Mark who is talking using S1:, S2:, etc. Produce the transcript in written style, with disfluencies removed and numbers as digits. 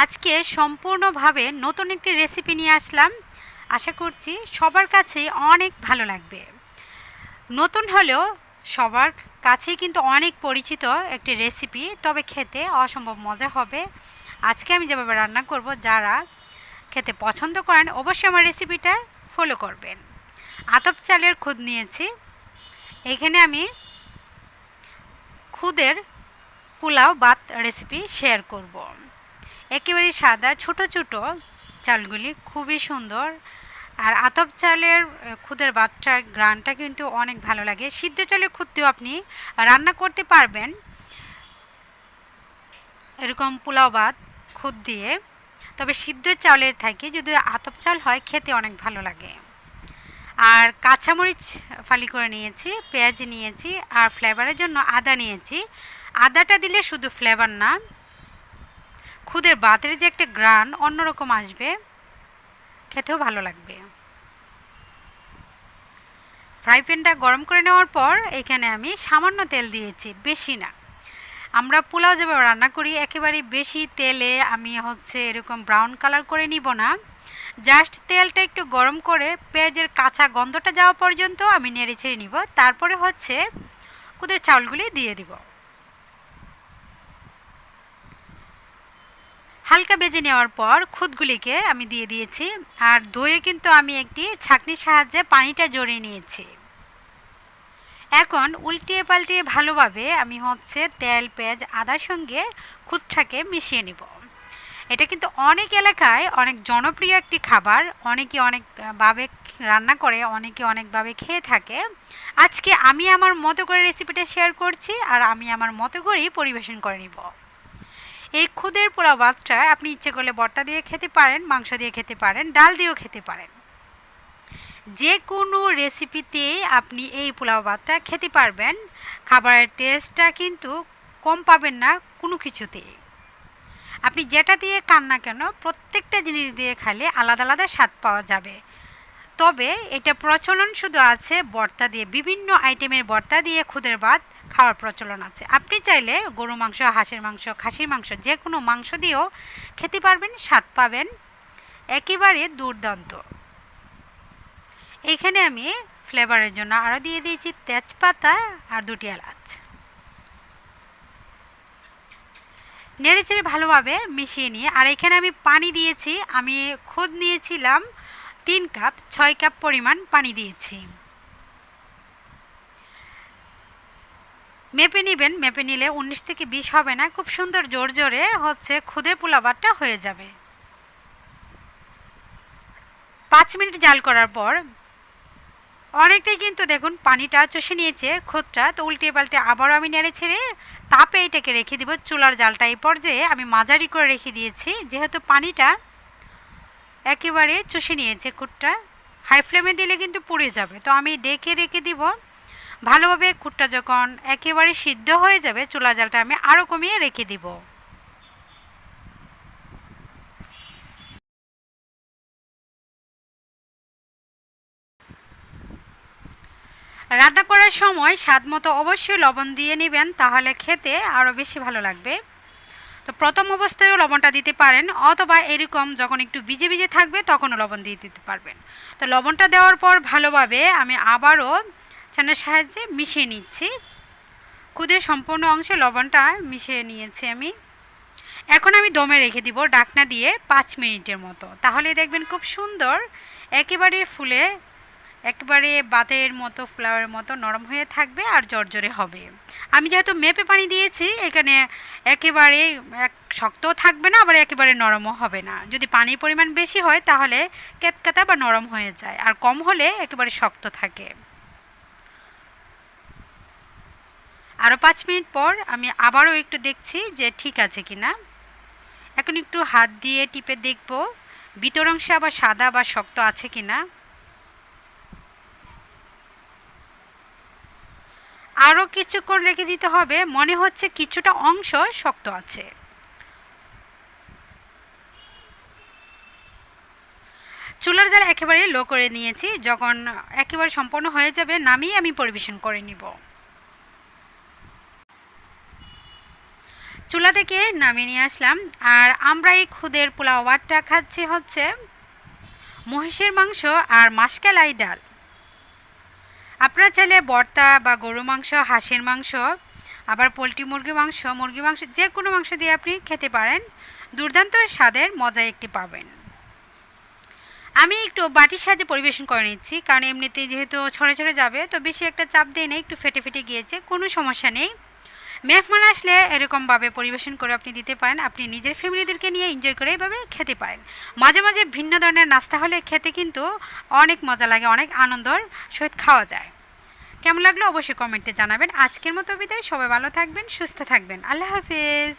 S1: আজকে সম্পূর্ণভাবে নতুন একটি রেসিপি নিয়ে আসলাম। আশা করছি সবার কাছেই অনেক ভালো লাগবে। নতুন হলেও সবার কাছেই কিন্তু অনেক পরিচিত একটি রেসিপি, তবে খেতে অসম্ভব মজা হবে। আজকে আমি যেভাবে রান্না করব, যারা খেতে পছন্দ করেন অবশ্যই আমার রেসিপিটা ফলো করবেন। আতপ চালের খুদ নিয়েছি। এখানে আমি খুদের পোলাও ভাত রেসিপি শেয়ার করব। একেবারে সাদা ছোট ছোট চালগুলি খুবই সুন্দর। আর আতপ চালের খুদের ভাতটার গ্রানটা কিন্তু অনেক ভালো লাগে। সিদ্ধ চালের খুদটিও আপনি রান্না করতে পারবেন এরকম পোলাও ভাত খুদ দিয়ে, তবে সিদ্ধ চালের থাকে যদি আতপ চাল হয় খেতে অনেক ভালো লাগে। আর কাঁচামরিচ ফালি করে নিয়েছি, পেঁয়াজ নিয়েছি, আর ফ্লেভারের জন্য আদা নিয়েছি। আদাটা দিলে শুধু ফ্লেভার না, খুদের ভাতের যে একটা গ্রান অন্যরকম আসবে, খেতেও ভালো লাগবে। ফ্রাই প্যানটা গরম করে নেওয়ার পর এখানে আমি সামান্য তেল দিয়েছি, বেশি না। আমরা পোলাও যেভাবে রান্না করি একেবারে বেশি তেলে আমি এরকম ব্রাউন কালার করে নিব না। জাস্ট তেলটা একটু গরম করে পেঁয়াজের কাঁচা গন্ধটা যাওয়া পর্যন্ত আমি নেড়ে ছেড়ে নিব। তারপরে খুদের চাউলগুলি দিয়ে দিব। হালকা ভেজে নেওয়ার পর খুদগুলিকে আমি দিয়ে দিয়েছি। আর দইয়ে কিন্তু আমি একটি ছাঁকনির সাহায্যে পানিটা জড়িয়ে নিয়েছি। এখন উল্টিয়ে পাল্টিয়ে ভালোভাবে আমি তেল পেঁয়াজ আদার সঙ্গে খুদটাকে মিশিয়ে নিব। এটা কিন্তু অনেক এলাকায় অনেক জনপ্রিয় একটি খাবার, অনেকে অনেকভাবে রান্না করে, অনেকে অনেকভাবে খেয়ে থাকে। আজকে আমি আমার মতো করে রেসিপিটা শেয়ার করছি, আর আমি আমার মতো করেই পরিবেশন করে নিব। এই খুদের পোলাও ভাতটা আপনি ইচ্ছে করলে ভর্তা দিয়ে খেতে পারেন, মাংস দিয়ে খেতে পারেন, ডাল দিয়েও খেতে পারেন। যে কোনো রেসিপিতেই আপনি এই পোলাও ভাতটা খেতে পারবেন। খাবারের টেস্টটা কিন্তু কম পাবেন না কোনো কিছুতেই। আপনি যেটা দিয়ে খান না কেন প্রত্যেকটা জিনিস দিয়ে খেলে আলাদা আলাদা স্বাদ পাওয়া যাবে। তবে এটা প্রচলন শুধু আছে ভর্তা দিয়ে, বিভিন্ন আইটেমের ভর্তা দিয়ে খুদের ভাত খাওয়ার প্রচলন আছে। আপনি চাইলে গরু মাংস, হাঁসের মাংস, খাসির মাংস, যে কোনো মাংস দিয়েও খেতে পারবেন, স্বাদ পাবেন একেবারে দুর্দান্ত। এইখানে আমি ফ্লেভারের জন্য আরও দিয়ে দিয়েছি তেজপাতা আর 2টি এলাচ। নেড়েচেড়ে ভালোভাবে মিশিয়ে নিয়ে, আর এখানে আমি পানি দিয়েছি। আমি খুদ নিয়েছিলাম 3 কাপ, 6 কাপ পরিমাণ পানি দিয়েছি। মেপে নেবেন, মেপে নিলে 19 থেকে 20 হবে না, খুব সুন্দর জোর জোরে খুদের পোলাও ভাতটা হয়ে যাবে। 5 মিনিট জাল করার পর অনেকটাই কিন্তু দেখুন পানিটা চষে নিয়েছে খুদটা। তো উল্টে পাল্টে আবারও আমি নেড়ে ছেড়ে তাপে এটাকে রেখে দিব। চুলার জালটা এই পর্যায়ে আমি মাঝারি করে রেখে দিয়েছি, যেহেতু পানিটা একেবারে চষে নিয়েছে খুদটা। হাই ফ্লেমে দিলে কিন্তু পুড়ে যাবে, তো আমি ডেকে রেখে দিব। ভালোভাবে খুদটা যখন একেবারে সিদ্ধ হয়ে যাবে চুলা জালটা আমি আরও কমিয়ে রেখে দিব। রান্না করার সময় স্বাদ মতো অবশ্যই লবণ দিয়ে নেবেন, তাহলে খেতে আরও বেশি ভালো লাগবে। তো প্রথম অবস্থায়ও লবণটা দিতে পারেন, অথবা এরকম যখন একটু ভিজে ভিজে থাকবে তখনও লবণ দিয়ে দিতে পারবেন। তো লবণটা দেওয়ার পর ভালোভাবে আমি আবারও ছানার সাহায্যে মিশিয়ে নিচ্ছি। খুদের সম্পূর্ণ অংশে লবণটা মিশিয়ে নিয়েছি আমি। এখন আমি দমে রেখে দিব ঢাকনা দিয়ে 5 মিনিটের মতো। তাহলে দেখবেন খুব সুন্দর একেবারে ফুলে একেবারে ভাতের মতো, পোলাওয়ের মতো নরম হয়ে থাকবে আর জর্জরে হবে। আমি যেহেতু মেপে পানি দিয়েছি, এখানে একেবারে শক্তও থাকবে না, আবার একেবারে নরমও হবে না। যদি পানির পরিমাণ বেশি হয় তাহলে কেতকেতা বা নরম হয়ে যায়, আর কম হলে একেবারে শক্ত থাকে। আরও 5 মিনিট পর আমি আবারও একটু দেখছি যে ঠিক আছে কিনা। এখন একটু হাত দিয়ে টিপে দেখব ভিতর অংশে আবার সাদা বা শক্ত আছে কিনা। আরও কিছুক্ষণ রেখে দিতে হবে, মনে হচ্ছে কিছুটা অংশ শক্ত আছে। চুলার জাল একেবারে লো করে নিয়েছি। যখন একেবারে সম্পূর্ণ হয়ে যাবে নামিয়ে আমি পরিবেশন করে নিব। চুলা থেকে নামিয়ে নিয়ে আসলাম। আর আমরা এই খুদের পোলাও ভাতটা খাচ্ছি হচ্ছে মহিষের মাংস আর মাসকালাই ডাল। আপনারা চাইলে ভর্তা বা গরু মাংস, হাঁসের মাংস, আবার পোলট্রি মুরগি মাংস যে কোনো মাংস দিয়ে আপনি খেতে পারেন। দুর্দান্ত স্বাদের মজা একটি পাবেন। আমি একটু বাটির সাহায্যে পরিবেশন করে নিচ্ছি, কারণ এমনিতেই যেহেতু ছড়ে ছড়ে যাবে, তো বেশি একটা চাপ দিয়ে নেই, একটু ফেটে ফেটে গিয়েছে, কোনো সমস্যা নেই। মেহমান আসলে এরকমভাবে পরিবেশন করে আপনি দিতে পারেন। আপনি নিজের ফ্যামিলিদেরকে নিয়ে এনজয় করে এভাবে খেতে পারেন। মাঝে মাঝে ভিন্ন ধরনের নাস্তা হলে খেতে কিন্তু অনেক মজা লাগে, অনেক আনন্দর সহিত খাওয়া যায়। কেমন লাগলো অবশ্যই কমেন্টে জানাবেন। আজকের মতো বিদায়, সবাই ভালো থাকবেন, সুস্থ থাকবেন। আল্লাহ হাফেজ।